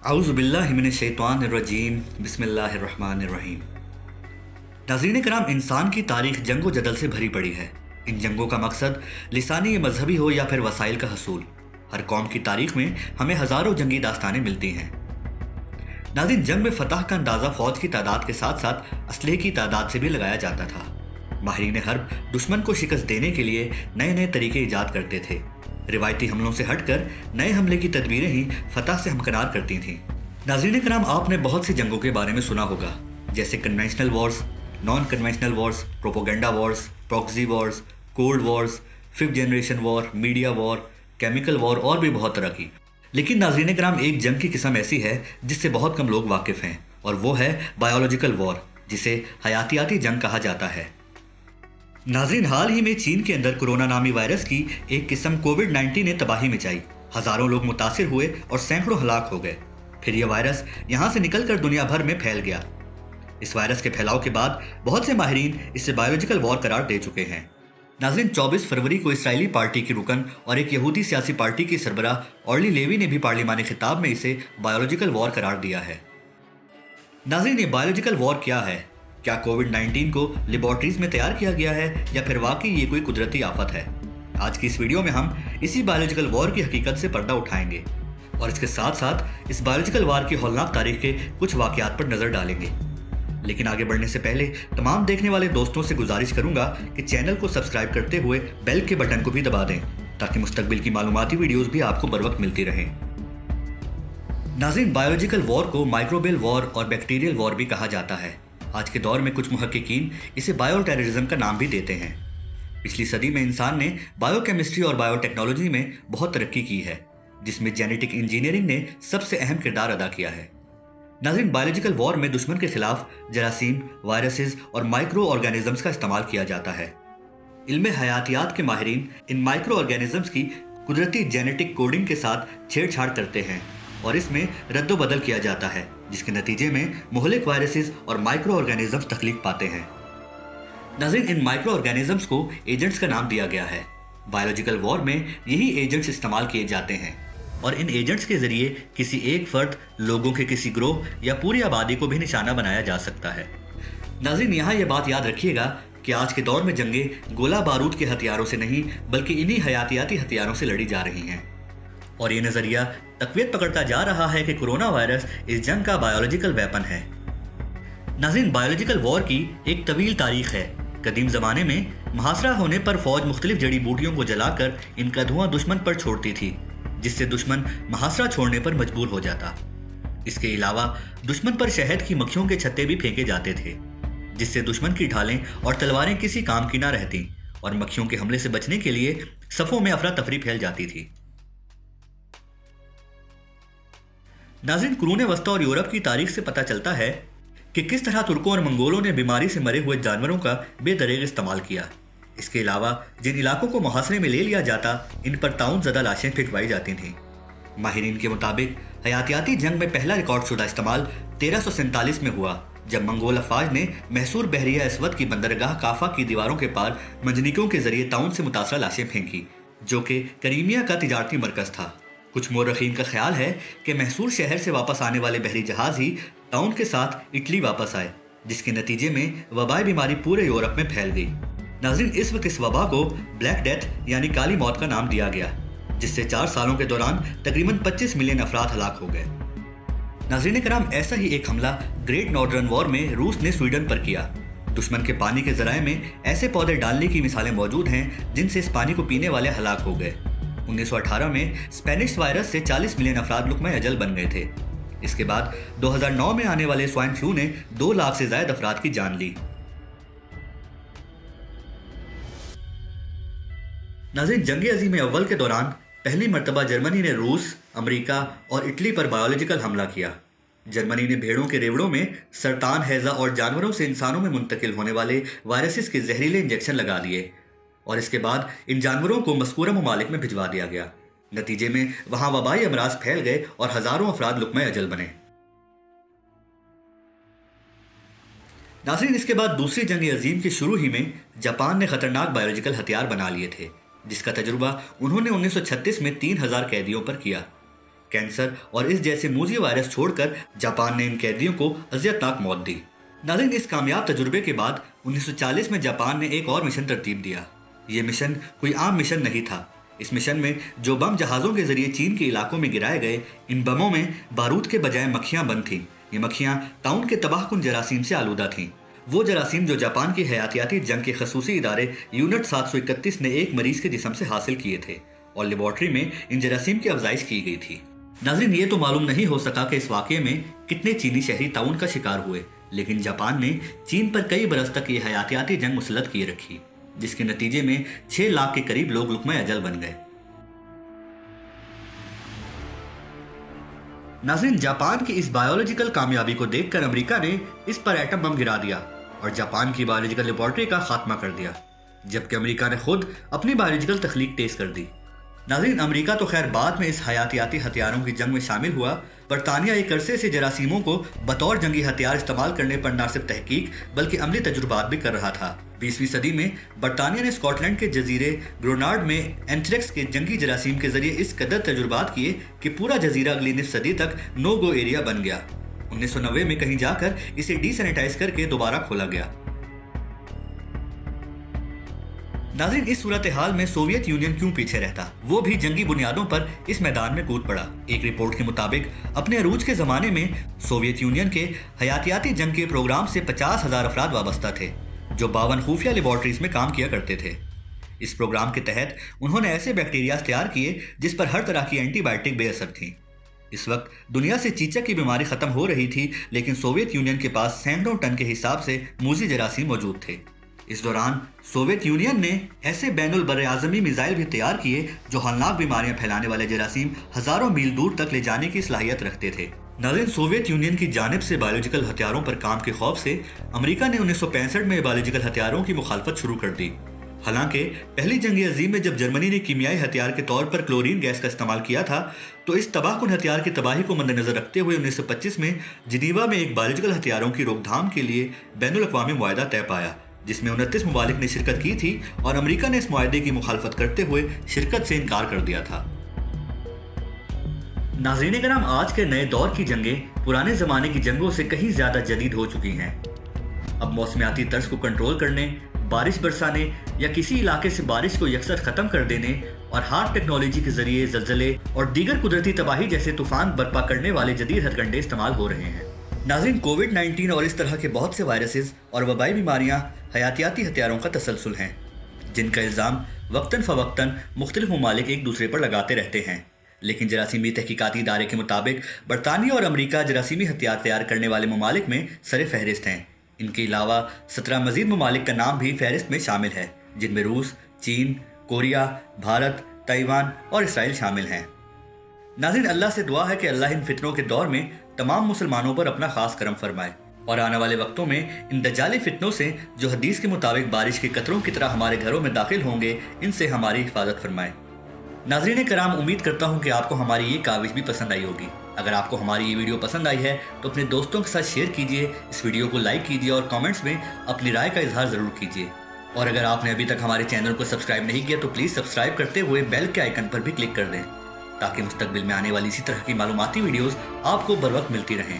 اعوذ باللہ من الشیطان الرجیم بسم اللہ الرحمن الرحیم۔ ناظرین کرام، انسان کی تاریخ جنگ و جدل سے بھری پڑی ہے۔ ان جنگوں کا مقصد لسانی یا مذہبی ہو یا پھر وسائل کا حصول، ہر قوم کی تاریخ میں ہمیں ہزاروں جنگی داستانیں ملتی ہیں۔ ناظرین، جنگ میں فتح کا اندازہ فوج کی تعداد کے ساتھ ساتھ اسلحے کی تعداد سے بھی لگایا جاتا تھا۔ ماہرین حرب دشمن کو شکست دینے کے لیے نئے نئے طریقے ایجاد کرتے تھے۔ روایتی حملوں سے ہٹ کر نئے حملے کی تدبیریں ہی فتح سے ہمکنار کرتی تھیں۔ ناظرین کرام، آپ نے بہت سی جنگوں کے بارے میں سنا ہوگا، جیسے conventional wars, non conventional wars, propaganda wars, proxy wars, cold wars, fifth generation war, media war, chemical war اور بھی بہت طرح کی۔ لیکن ناظرین کرام، ایک جنگ کی قسم ایسی ہے جس سے بہت کم لوگ واقف ہیں، اور وہ ہے بایولوجیکل وار، جسے حیاتیاتی جنگ کہا جاتا ہے۔ ناظرین، حال ہی میں چین کے اندر کرونا نامی وائرس کی ایک قسم کووڈ-19 نے تباہی مچائی۔ ہزاروں لوگ متاثر ہوئے اور سینکڑوں ہلاک ہو گئے۔ پھر یہ وائرس یہاں سے نکل کر دنیا بھر میں پھیل گیا۔ اس وائرس کے پھیلاؤ کے بعد بہت سے ماہرین اسے بایولوجیکل وار قرار دے چکے ہیں۔ ناظرین، 24 فروری کو اسرائیلی پارٹی کی رکن اور ایک یہودی سیاسی پارٹی کی سربراہ اورلی لیوی نے بھی پارلیمانی خطاب میں اسے بایولوجیکل وار قرار دیا ہے۔ ناظرین، یہ بایولوجیکل وار کیا ہے؟ کیا کووڈ-19 کو لیبارٹریز میں تیار کیا گیا ہے یا پھر واقعی یہ کوئی قدرتی آفت ہے؟ آج کی اس ویڈیو میں ہم اسی بایولوجیکل وار کی حقیقت سے پردہ اٹھائیں گے اور اس کے ساتھ ساتھ اس بایولوجیکل وار کی ہولناک تاریخ کے کچھ واقعات پر نظر ڈالیں گے۔ لیکن آگے بڑھنے سے پہلے تمام دیکھنے والے دوستوں سے گزارش کروں گا کہ چینل کو سبسکرائب کرتے ہوئے بیل کے بٹن کو بھی دبا دیں تاکہ مستقبل کی معلوماتی ویڈیوز بھی آپ کو بروقت ملتی رہیں۔ ناظرین، بایولوجیکل وار کو مائکروبیل وار اور بیکٹیریل وار بھی کہا جاتا ہے۔ آج کے دور میں کچھ محققین اسے بائیو ٹیررزم کا نام بھی دیتے ہیں۔ پچھلی صدی میں انسان نے بائیو کیمسٹری اور بائیو ٹیکنالوجی میں بہت ترقی کی ہے، جس میں جینیٹک انجینئرنگ نے سب سے اہم کردار ادا کیا ہے۔ ناظرین، بایولوجیکل وار میں دشمن کے خلاف جراثیم، وائرسز اور مائکرو آرگینزمز کا استعمال کیا جاتا ہے۔ علم حیاتیات کے ماہرین ان مائکرو آرگینزمز کی قدرتی جینیٹک کوڈنگ کے ساتھ چھیڑ چھاڑ کرتے ہیں اور اس میں رد و بدل کیا جاتا ہے، جس کے نتیجے میں مہلک وائرسز اور مائکرو آرگینزمز تخلیق پاتے ہیں۔ ناظرین، ان مائکرو آرگینزمز کو ایجنٹس کا نام دیا گیا ہے۔ بایولوجیکل وار میں یہی ایجنٹس استعمال کیے جاتے ہیں اور ان ایجنٹس کے ذریعے کسی ایک فرد، لوگوں کے کسی گروہ یا پوری آبادی کو بھی نشانہ بنایا جا سکتا ہے۔ ناظرین، یہاں یہ بات یاد رکھیے گا کہ آج کے دور میں جنگیں گولہ بارود کے ہتھیاروں سے نہیں بلکہ انہی حیاتیاتی ہتھیاروں سے لڑی جا رہی ہیں، اور یہ نظریہ تقویت پکڑتا جا رہا ہے کہ کرونا وائرس اس جنگ کا بایولوجیکل ویپن ہے۔ ناظرین، بایولوجیکل وار کی ایک طویل تاریخ ہے۔ قدیم زمانے میں محاصرہ ہونے پر فوج مختلف جڑی بوٹیوں کو جلا کر ان کا دھواں دشمن پر چھوڑتی تھی، جس سے دشمن محاصرہ چھوڑنے پر مجبور ہو جاتا۔ اس کے علاوہ دشمن پر شہد کی مکھیوں کے چھتے بھی پھینکے جاتے تھے، جس سے دشمن کی ڈھالیں اور تلواریں کسی کام کی نہ رہتیں اور مکھیوں کے حملے سے بچنے کے لیے صفوں میں افراتفری پھیل جاتی تھی۔ ناظرین، قرون وسطیٰ اور یورپ کی تاریخ سے پتہ چلتا ہے کہ کس طرح ترکوں اور منگولوں نے بیماری سے مرے ہوئے جانوروں کا بے دریغ استعمال کیا۔ اس کے علاوہ جن علاقوں کو محاصرے میں لے لیا جاتا، ان پر طاعون زدہ لاشیں پھینکوائی جاتی تھیں۔ ماہرین کے مطابق حیاتیاتی جنگ میں پہلا ریکارڈ شدہ استعمال 1347 میں ہوا، جب منگول افواج نے محصور بحریہ اسود کی بندرگاہ کافا کی دیواروں کے پار منجنیکوں کے ذریعے طاعون سے متاثرہ لاشیں پھینکی، جو کہ کریمیا کا تجارتی مرکز تھا۔ کچھ مورخین کا خیال ہے کہ محصور شہر سے واپس آنے والے بحری جہاز ہی طاعون کے ساتھ اٹلی واپس آئے، جس کے نتیجے میں وبائی بیماری پورے یورپ میں پھیل گئی۔ ناظرین، اس وقت اس وبا کو بلیک ڈیتھ یعنی کالی موت کا نام دیا گیا، جس سے 4 سالوں کے دوران تقریباً 25 ملین افراد ہلاک ہو گئے۔ ناظرین کرام، ایسا ہی ایک حملہ گریٹ نارڈرن وار میں روس نے سویڈن پر کیا۔ دشمن کے پانی کے ذرائع میں ایسے پودے ڈالنے کی مثالیں موجود ہیں جن سے اس پانی کو پینے والے ہلاک ہو گئے۔ 1918 میں اسپینش وائرس سے 40 ملین افراد لقمہ اجل بن گئے تھے۔ اس کے بعد 2009 میں آنے والے سوائن فلو نے 2 لاکھ سے زائد افراد کی جان لی۔ ناظرین، جنگ عظیم اول کے دوران پہلی مرتبہ جرمنی نے روس، امریکہ اور اٹلی پر بایولوجیکل حملہ کیا۔ جرمنی نے بھیڑوں کے ریوڑوں میں سرطان، ہیضہ اور جانوروں سے انسانوں میں منتقل ہونے والے وائرسز کے زہریلے انجیکشن لگا دیے، اور اس کے بعد ان جانوروں کو مذکورہ ممالک میں بھجوا دیا گیا۔ نتیجے میں وہاں وبائی امراض پھیل گئے اور ہزاروں افراد لقمہ اجل بنے۔ ناظرین، اس کے بعد دوسری جنگ عظیم کے شروع ہی میں جاپان نے خطرناک بایولوجیکل ہتھیار بنا لیے تھے، جس کا تجربہ انہوں نے 1936 میں 3000 قیدیوں پر کیا۔ کینسر اور اس جیسے موذی وائرس چھوڑ کر جاپان نے ان قیدیوں کو اذیتناک موت دی۔ ناظرین، اس کامیاب تجربے کے بعد 1940 میں جاپان نے ایک اور مشن ترتیب دیا۔ یہ مشن کوئی عام مشن نہیں تھا۔ اس مشن میں جو بم جہازوں کے ذریعے چین کے علاقوں میں گرائے گئے، ان بموں میں بارود کے بجائے مکھیاں بند تھیں۔ یہ مکھیاں طاعون کے تباہ کن جراثیم سے آلودہ تھیں، وہ جراثیم جو جاپان کی حیاتیاتی جنگ کے خصوصی ادارے یونٹ 731 نے ایک مریض کے جسم سے حاصل کیے تھے اور لیبارٹری میں ان جراثیم کی افزائش کی گئی تھی۔ ناظرین، یہ تو معلوم نہیں ہو سکا کہ اس واقعے میں کتنے چینی شہری طاعون کا شکار ہوئے، لیکن جاپان نے چین پر کئی برس تک یہ حیاتیاتی جنگ مسلط کیے رکھی، جس کے نتیجے میں 6 لاکھ کے قریب لوگ لقمہ اجل بن گئے۔ ناظرین، جاپان کی اس بایولوجیکل کامیابی کو دیکھ کر امریکہ نے اس پر ایٹم بم گرا دیا اور جاپان کی بایولوجیکل لیبارٹری کا خاتمہ کر دیا، جبکہ امریکہ نے خود اپنی بایولوجیکل تخلیق تیز کر دی۔ ناظرین، امریکہ تو خیر بعد میں اس حیاتیاتی ہتھیاروں کی جنگ میں شامل ہوا۔ برطانیہ ایک عرصے سے جراثیموں کو بطور جنگی ہتھیار استعمال کرنے پر نہ صرف تحقیق بلکہ عملی تجربات بھی کر رہا تھا۔ 20ویں صدی میں برطانیہ نے اسکاٹ لینڈ کے جزیرے گروناڈ میں اینتھریکس کے جنگی جراثیم کے ذریعے اس قدر تجربات کیے کہ پورا جزیرہ اگلی نصف صدی تک نو گو ایریا بن گیا۔ 1990 میں کہیں جا کر اسے ڈی سینیٹائز کر کے دوبارہ کھولا گیا۔ ناظرین، اس صورتحال میں سوویت یونین کیوں پیچھے رہتا؟ وہ بھی جنگی بنیادوں پر اس میدان میں کود پڑا۔ ایک رپورٹ کے مطابق اپنے عروج کے زمانے میں سوویت یونین کے حیاتیاتی جنگ کے پروگرام سے 50,000 افراد وابستہ تھے، جو 52 خفیہ لیبارٹریز میں کام کیا کرتے تھے۔ اس پروگرام کے تحت انہوں نے ایسے بیکٹیریا تیار کیے جس پر ہر طرح کی اینٹی بائیوٹک بے اثر تھیں۔ اس وقت دنیا سے چیچک کی بیماری ختم ہو رہی تھی، لیکن سوویت یونین کے پاس سینکڑوں ٹن کے حساب سے موذی جراثیم موجود تھے۔ اس دوران سوویت یونین نے ایسے بین البراعظمی میزائل بھی تیار کیے جو ہولناک بیماریاں پھیلانے والے جراثیم ہزاروں میل دور تک لے جانے کی صلاحیت رکھتے تھے۔ ناظرین، سوویت یونین کی جانب سے بایولوجیکل ہتھیاروں پر کام کے خوف سے امریکہ نے 1965 میں بایولوجیکل ہتھیاروں کی مخالفت شروع کر دی۔ حالانکہ پہلی جنگ عظیم میں جب جرمنی نے کیمیائی ہتھیار کے طور پر کلورین گیس کا استعمال کیا تھا تو اس تباہ کن ہتھیار کی تباہی کو مد نظر رکھتے ہوئے 1925 میں جنیوا میں ایک بایولوجیکل ہتھیاروں کی روک تھام کے لیے بین الاقوامی معاہدہ طے پایا، جس میں 29 ممالک نے شرکت کی تھی اور امریکہ نے اس معاہدے کی مخالفت کرتے ہوئے شرکت سے انکار کر دیا تھا۔ ناظرین کرام، آج کے نئے دور کی جنگیں پرانے زمانے کی جنگوں سے کہیں زیادہ جدید ہو چکی ہیں۔ اب موسمیاتی طرز کو کنٹرول کرنے، بارش برسانے یا کسی علاقے سے بارش کو یکسر ختم کر دینے اور ہارڈ ٹیکنالوجی کے ذریعے زلزلے اور دیگر قدرتی تباہی جیسے طوفان برپا کرنے والے جدید ہتھ کنڈے استعمال ہو رہے ہیں۔ ناظرین، کووڈ-19 اور اس طرح کے بہت سے وائرسز اور وبائی بیماریاں حیاتیاتی ہتھیاروں کا تسلسل ہیں، جن کا الزام وقتاً فوقتاً مختلف ممالک ایک دوسرے پر لگاتے رہتے ہیں۔ لیکن جراثیمی تحقیقاتی ادارے کے مطابق برطانیہ اور امریکہ جراثیمی ہتھیار تیار کرنے والے ممالک میں سر فہرست ہیں۔ ان کے علاوہ 17 مزید ممالک کا نام بھی فہرست میں شامل ہے، جن میں روس، چین، کوریا، بھارت، تائیوان اور اسرائیل شامل ہیں۔ ناظرین، اللہ سے دعا ہے کہ اللہ ان فتنوں کے دور میں تمام مسلمانوں پر اپنا خاص کرم فرمائے اور آنے والے وقتوں میں ان دجالی فتنوں سے جو حدیث کے مطابق بارش کے قطروں کی طرح ہمارے گھروں میں داخل ہوں گے، ان سے ہماری حفاظت فرمائے۔ ناظرین کرام، امید کرتا ہوں کہ آپ کو ہماری یہ کاوش بھی پسند آئی ہوگی۔ اگر آپ کو ہماری یہ ویڈیو پسند آئی ہے تو اپنے دوستوں کے ساتھ شیئر کیجیے، اس ویڈیو کو لائک کیجیے اور کامنٹس میں اپنی رائے کا اظہار ضرور کیجیے۔ اور اگر آپ نے ابھی تک ہمارے چینل کو سبسکرائب نہیں کیا تو پلیز سبسکرائب کرتے ہوئے بیل کے آئیکن پر بھی کلک کر دیں، تاکہ مستقبل میں آنے والی اسی طرح کی معلوماتی ویڈیوز آپ کو بر وقت ملتی رہیں۔